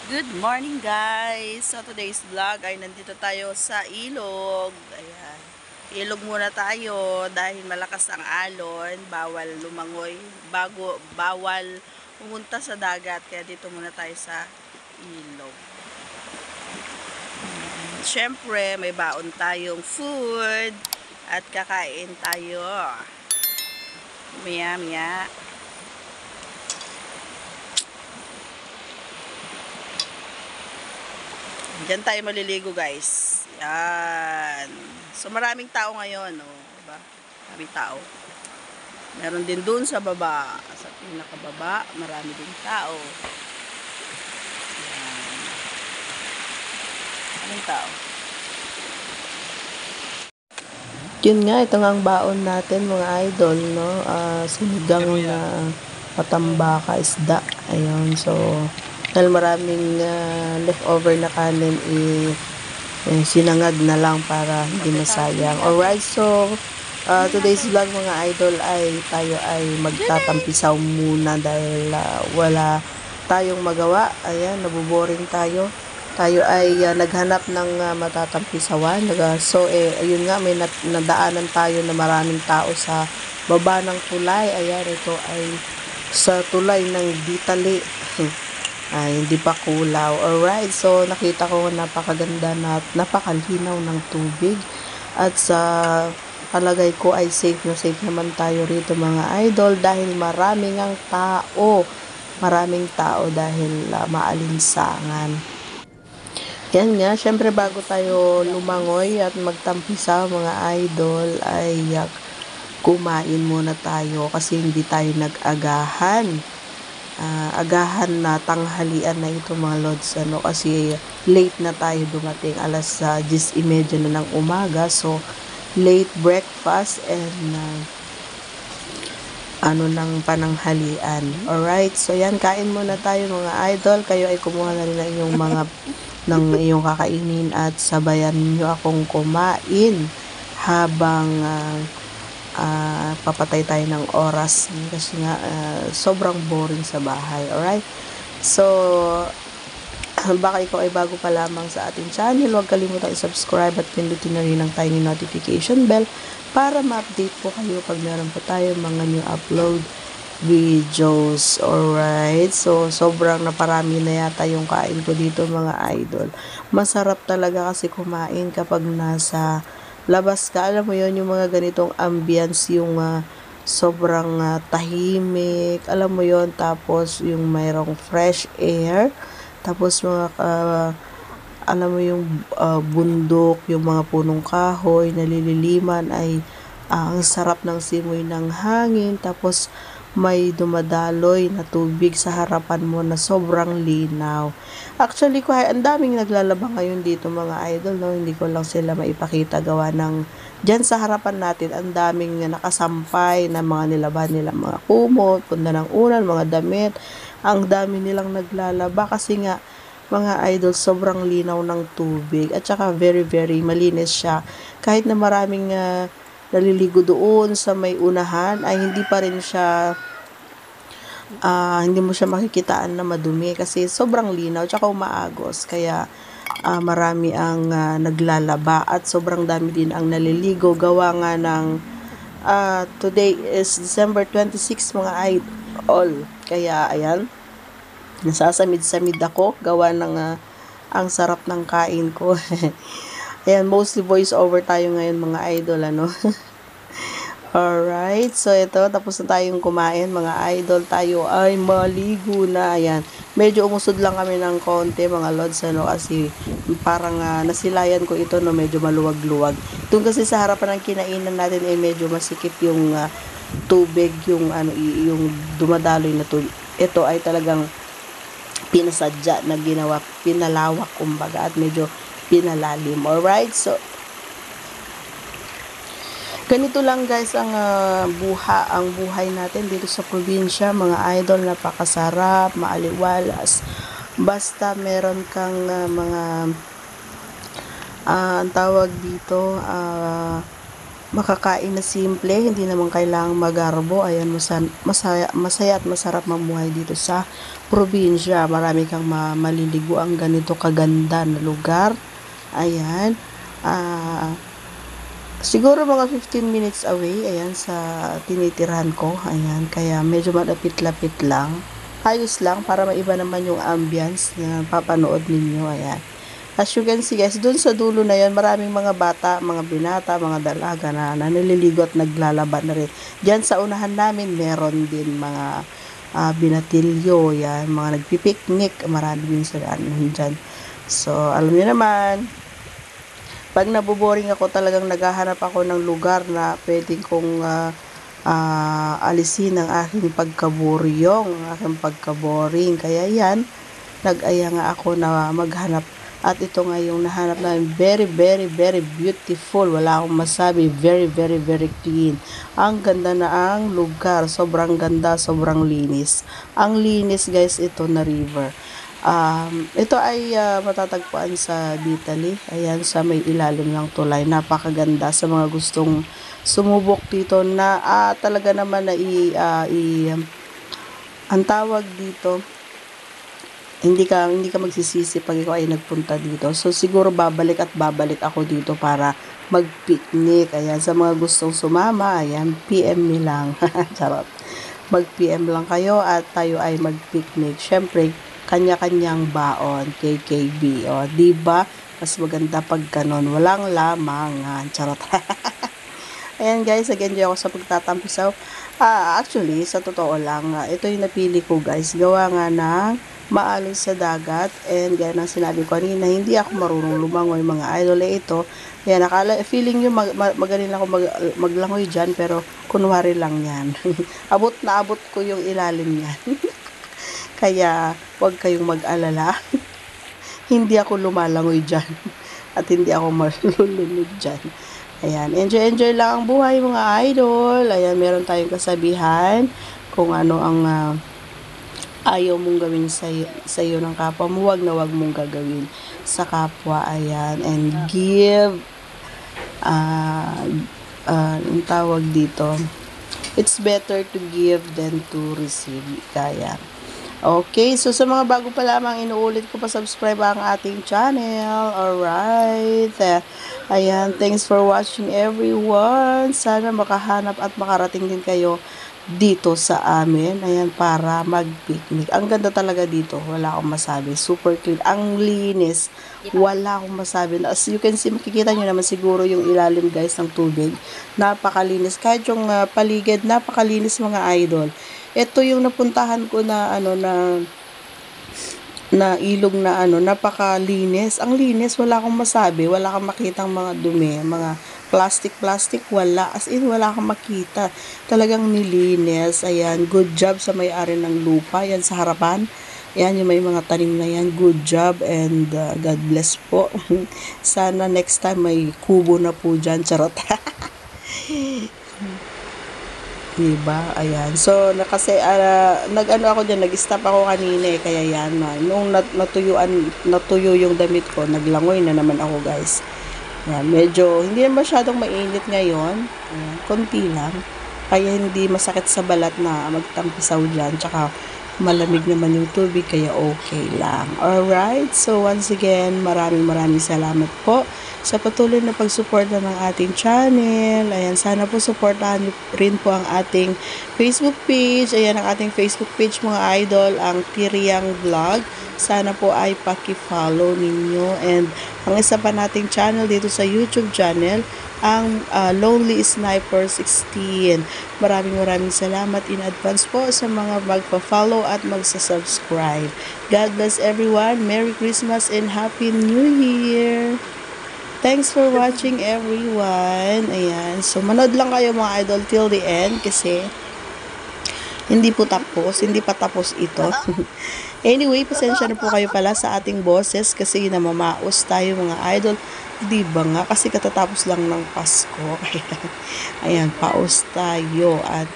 Good morning guys! So today's vlog ay nandito tayo sa ilog. Ayan. Ilog muna tayo dahil malakas ang alon. Bawal lumangoy. Bawal pumunta sa dagat. Kaya dito muna tayo sa ilog. Siyempre may baon tayong food. At kakain tayo. Maya maya. Diyan tayo maliligo guys. Yan. So maraming tao ngayon. Oh, diba? Maraming tao. Meron din dun sa baba. Sa pinakababa, marami din tao. Yan. Maraming tao. Yun nga, ito nga ang baon natin mga idol, no? Sinigang na patambaka isda. Ayun, so dahil maraming leftover na kanin, sinangag na lang para hindi masayang. Alright, so today's vlog mga idol ay tayo ay magtatampisaw muna dahil wala tayong magawa. Ayan, nabuboring tayo. Tayo ay naghanap ng matatampisawan. So, ayun nga, may nadaanan tayo na maraming tao sa baba ng tulay. Ayan, ito ay sa tulay ng Ditali. Ay, hindi pa kulaw. Alright, so nakita ko napakaganda na napakalinaw ng tubig. At sa palagay ko ay safe naman tayo rito mga idol dahil maraming ang tao. Maraming tao dahil maalinsangan. Yan nga, syempre bago tayo lumangoy at magtampisa mga idol ay kumain muna tayo kasi hindi tayo nag-agahan. Agahan na tanghalian na ito mga lods kasi late na tayo dumating alas 10:30 na ng umaga, so late breakfast and ng pananghalian. Alright, so yan, kain muna tayo mga idol. Kayo ay kumuha na rin ng inyong mga ng iyong kakainin at sabayan niyo akong kumain habang papatay tayo ng oras kasi nga sobrang boring sa bahay. Alright, so baka ikaw ay bago pa lamang sa ating channel, huwag kalimutan i-subscribe at pindutin na rin ang tiny notification bell para ma-update po kayo pag meron po tayo mga new upload videos. Alright, so sobrang naparami na yata yung kain ko dito mga idol. Masarap talaga kasi kumain kapag nasa labas ka. Alam mo yon, yung mga ganitong ambience, yung sobrang tahimik, alam mo yon, tapos yung mayroong fresh air, tapos mga alam mo yung bundok, yung mga punong kahoy nalililiman, ay ang sarap ng simoy ng hangin, tapos may dumadaloy na tubig sa harapan mo na sobrang linaw. Actually, ang daming naglalaba ngayon dito mga idol, no? Hindi ko lang sila maipakita gawa ng dyan sa harapan natin, ang daming nakasampay na mga nilaban nila, mga kumot, punda ng unan, mga damit. Ang dami nilang naglalaba kasi nga mga idol, sobrang linaw ng tubig at saka very very malinis siya. Kahit na maraming naliligo doon sa may unahan ay hindi pa rin siya hindi mo siya makikitaan na madumi kasi sobrang linaw tsaka umaagos, kaya marami ang naglalaba at sobrang dami din ang naliligo gawa nga ng today is December 26 mga idol, kaya ayan, nasasamid-samid ako gawa ng ang sarap ng kain ko. Ayan, mostly voice over tayo ngayon mga idol, ano. Alright, so ito, tapos na tayong kumain mga idol, tayo ay maligo na. Ayan, medyo umusod lang kami ng konti mga lods, ano, kasi parang nasilayan ko ito, no, medyo maluwag-luwag. Doon kasi sa harapan ng kinainan natin ay medyo masikip yung tubig, yung yung dumadaloy na tubig. Ito ay talagang pinasadya na ginawa, pinalawak kumbaga, at medyo pinalalim. Alright, so ganito lang guys ang buhay natin dito sa probinsya mga idol. Napakasarap, maaliwalas, basta meron kang mga ang tawag dito makakain na simple, hindi naman kailangang magarbo. Ayan, masaya at masarap mamuhay dito sa probinsya. Marami kang maliligo ang ganito kaganda na lugar. Ayan, siguro mga 15 minutes away, ayan, sa tinitirahan ko. Ayan, kaya medyo malapit-lapit lang. Ayos lang para maiba naman yung ambience na papanood ninyo. Ayan. As you can see guys, dun sa dulo na yon, maraming mga bata, mga binata, mga dalaga na naliligo at naglalaban na rin. Diyan sa unahan namin, meron din mga binatilyo, yan, mga nagpipiknik, marami din sila dyan. So, alam niyo naman, pag naboboring ako, talagang naghahanap ako ng lugar na pwedeng kong alisin ang aking pagkaburyong, ang aking pagkaboring. Kaya yan, nag-aya nga ako na maghanap. At ito nga yung nahanap namin, very, very, very beautiful. Wala akong masabi, very, very, very clean. Ang ganda na ang lugar, sobrang ganda, sobrang linis. Ang linis guys, ito na river. Ito ay matatagpuan sa Bitali. Ayan, sa may ilalim ng tulay. Napakaganda sa mga gustong sumubok dito na talaga naman na ang tawag dito, hindi ka magsisisi pag ikaw ay nagpunta dito. So, siguro babalik ako dito para mag-picnic. Ayan, sa mga gustong sumama, ayan, PM me lang. Charot. Mag-PM lang kayo at tayo ay mag-picnic. Syempre, kanya-kanyang baon, KKB. O, diba? Mas maganda pag ganon. Walang lamangan. Charot. Ayan guys, nag-enjoy ako sa pagtatampisaw. Actually, sa totoo lang, ito yung napili ko guys. Gawa nga ng maalon sa dagat, and gaya ng sinabi ko kanina, hindi ako marunong lumangoy mga idol. Ito, yan, feeling nyo magaling ako maglangoy dyan, pero kunwari lang yan. abot ko yung ilalim yan. Kaya, huwag kayong mag-alala. Hindi ako lumalangoy dyan. At hindi ako malulunod dyan. Ayan, enjoy lang ang buhay mga idol. Ayan, meron tayong kasabihan kung ano ang ayaw mong gawin sa iyo ng kapwa mo, wag mong gagawin sa kapwa. Ayan, and give, ang tawag dito, it's better to give than to receive. Kaya, okay, so sa mga bago pa lamang, inuulit ko pa, subscribe ang ating channel. Alright, ayan, thanks for watching everyone. Sana makahanap at makarating din kayo dito sa amin, ayan, para mag-picnic. Ang ganda talaga dito, wala akong masabi, super clean, ang linis, wala akong masabi. As you can see, makikita nyo naman siguro yung ilalim guys ng tubig, napakalinis, kahit yung paligid, napakalinis mga idol. Ito yung napuntahan ko na na ilog na napakalinis, ang linis, wala akong masabi, wala kang makitang mga dumi, mga plastic, wala. As in, wala kang makita. Talagang nilinis. Ayan, good job sa may-ari ng lupa. Yan sa harapan. Ayan, yung may mga tanim na yan. Good job and God bless po. Sana next time may kubo na po dyan. Charot. Diba? Ayan. So, kasi ako dyan, nag-stop ako kanina eh. Kaya yan, nung natuyo yung damit ko, naglangoy na naman ako guys. Yan, medyo hindi na masyadong mainit ngayon. Ayan, konti lang. Kaya hindi masakit sa balat na magtampisaw dyan. Tsaka malamig naman yung tubig, kaya okay lang. Alright, so once again, maraming salamat po sa patuloy na pagsuporta ng ating channel. Ayan, sana po supportahan niyo rin po ang ating Facebook page. Ayan, ang ating Facebook page mga idol, ang Tiriang Vlog. Sana po ay paki-follow ninyo. And ang isa pa nating channel dito sa YouTube channel, ang Lonely Sniper 16. Maraming salamat in advance po sa mga magpa-follow at magsa-subscribe. God bless everyone. Merry Christmas and Happy New Year. Thanks for watching everyone. Ayan. So, manood lang kayo mga idol till the end kasi hindi pa tapos ito. Anyway, pasensya na po kayo pala sa ating boses kasi namamaos tayo mga idol. Diba nga? Kasi katatapos lang ng Pasko. Ayan, paos tayo. At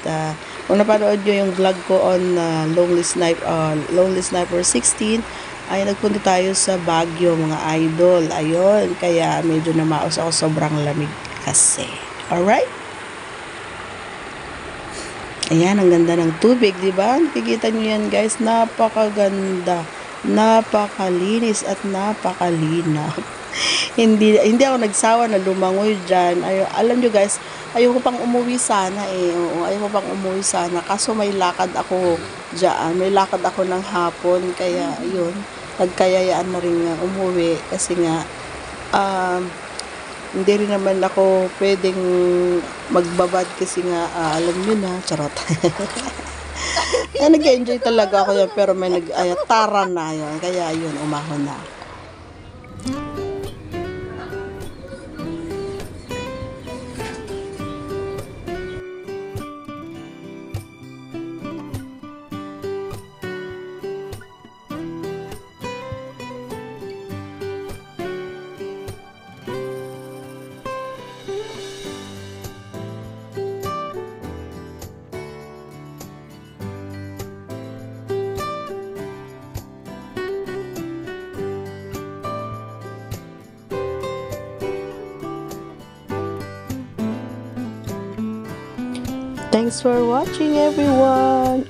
kung napanood nyo yung vlog ko on Lonely Sniper 16, ay nagpunta tayo sa Baguio mga idol. Ayun, kaya medyo namaos ako, sobrang lamig kasi. Alright? Ayan, ang ganda ng tubig, di ba? Nakikita nyo yan, guys. Napakaganda. Napakalinis at napakalinaw. hindi ako nagsawa na lumangoy dyan. Alam nyo, guys, ayoko pang umuwi sana eh. Oo, ayoko pang umuwi sana. Kaso may lakad ako dyan. May lakad ako ng hapon. Kaya, yun. Nagkayayaan na rin nga umuwi. Kasi nga, hindi rin naman ako pwedeng magbabad kasi nga, alam nyo na, charot. Nag-enjoy talaga ako yan, pero may tara na yun. Kaya yun, umahon na. Thanks for watching, everyone.